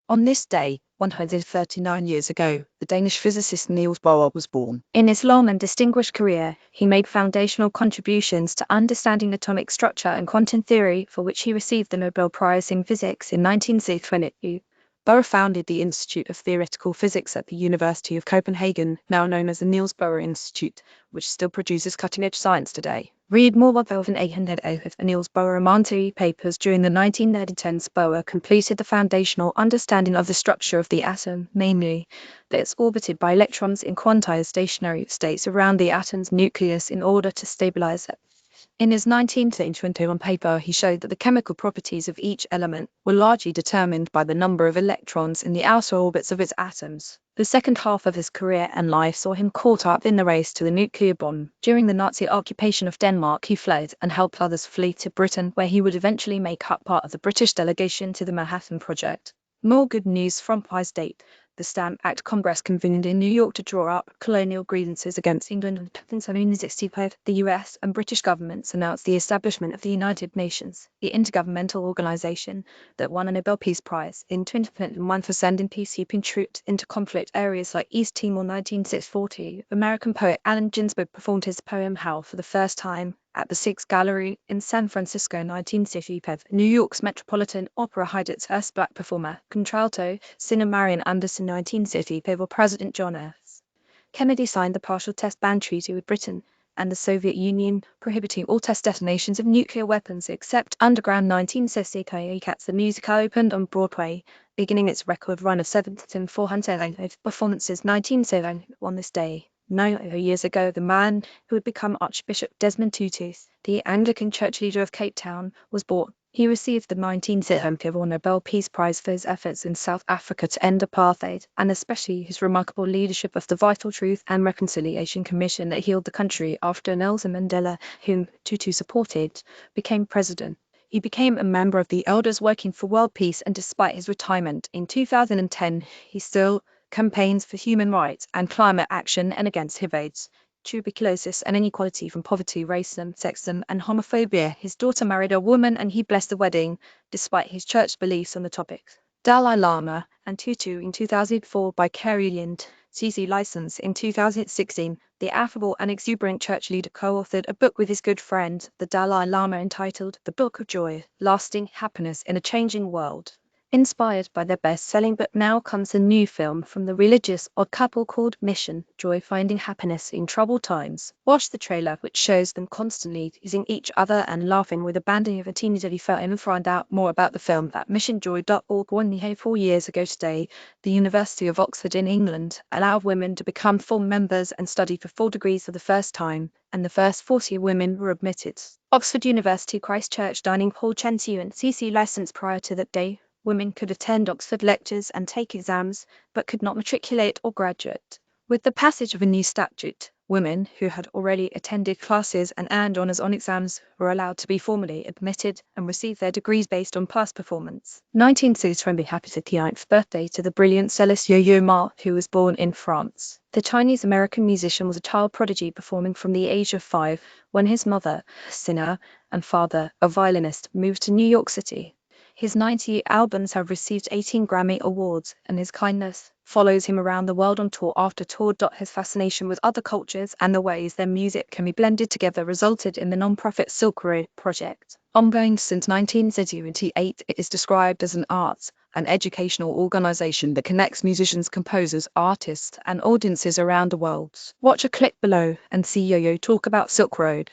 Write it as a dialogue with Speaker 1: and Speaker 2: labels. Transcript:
Speaker 1: On this day, 139 years ago, the Danish physicist Niels Bohr was born. In his long and distinguished career, he made foundational contributions to understanding atomic structure and quantum theory, for which he received the Nobel Prize in Physics in 1962. Bohr founded the Institute of Theoretical Physics at the University of Copenhagen, now known as the Niels Bohr Institute, which still produces cutting-edge science today. Read more about the 800 of Niels Bohr Among papers during the 1910s. Bohr completed the foundational understanding of the structure of the atom, mainly that it's orbited by electrons in quantized stationary states around the atom's nucleus in order to stabilize it. In his 1921 paper, he showed that the chemical properties of each element were largely determined by the number of electrons in the outer orbits of its atoms. The second half of his career and life saw him caught up in the race to the nuclear bomb. During the Nazi occupation of Denmark, he fled and helped others flee to Britain, where he would eventually make up part of the British delegation to the Manhattan Project. More good news from Prize date. The Stamp Act Congress convened in New York to draw up colonial grievances against England and 1765. The US and British governments announced the establishment of the United Nations, the intergovernmental organization that won a Nobel Peace Prize in 2001 for sending peacekeeping troops into conflict areas like East Timor. 1940, American poet Allen Ginsberg performed his poem Howl for the first time at the Sixth Gallery in San Francisco. 1965, New York's Metropolitan Opera hired its first black performer, contralto singer Marian Anderson. 1965, President John F. Kennedy signed the Partial Test Ban Treaty with Britain and the Soviet Union, prohibiting all test detonations of nuclear weapons except underground. 1966, Cats the Musical opened on Broadway, beginning its record run of 7,400 performances. 1970, on this day, 9 years ago, the man who would become Archbishop Desmond Tutu, the Anglican church leader of Cape Town, was born. He received the 1974 Nobel Peace Prize for his efforts in South Africa to end apartheid, and especially his remarkable leadership of the Vital Truth and Reconciliation Commission that healed the country after Nelson Mandela, whom Tutu supported, became president. He became a member of the Elders Working for World Peace, and despite his retirement in 2010, he still campaigns for human rights and climate action and against HIV/AIDS, tuberculosis and inequality from poverty, racism, sexism and homophobia. His daughter married a woman and he blessed the wedding, despite his church beliefs on the topic. Dalai Lama and Tutu in 2004 by Kerry Lind, CC License in 2016. The affable and exuberant church leader co-authored a book with his good friend, the Dalai Lama, entitled The Book of Joy, Lasting Happiness in a Changing World. Inspired by their best-selling book, now comes a new film from the religious odd couple called Mission Joy, Finding Happiness in Troubled Times. Watch the trailer, which shows them constantly teasing each other and laughing with abandon of a teeny daddy film, and find out more about the film at missionjoy.org. 4 years ago today, the University of Oxford in England allowed women to become full members and study for 4 degrees for the first time, and the first 40 women were admitted. Oxford University Christchurch Dining Hall Chensu and CC License. Prior to that day, women could attend Oxford lectures and take exams, but could not matriculate or graduate. With the passage of a new statute, women who had already attended classes and earned honours on exams were allowed to be formally admitted and receive their degrees based on past performance. 1963, happy 59th birthday to the brilliant cellist Yo-Yo Ma, who was born in France. The Chinese-American musician was a child prodigy, performing from the age of 5 when his mother, a singer, and father, a violinist, moved to New York City. His 90 albums have received 18 Grammy Awards, and his kindness follows him around the world on tour after tour. His fascination with other cultures and the ways their music can be blended together resulted in the non-profit Silk Road Project. Ongoing since 1978, it is described as an arts and educational organization that connects musicians, composers, artists, and audiences around the world. Watch a clip below and see Yo-Yo talk about Silk Road.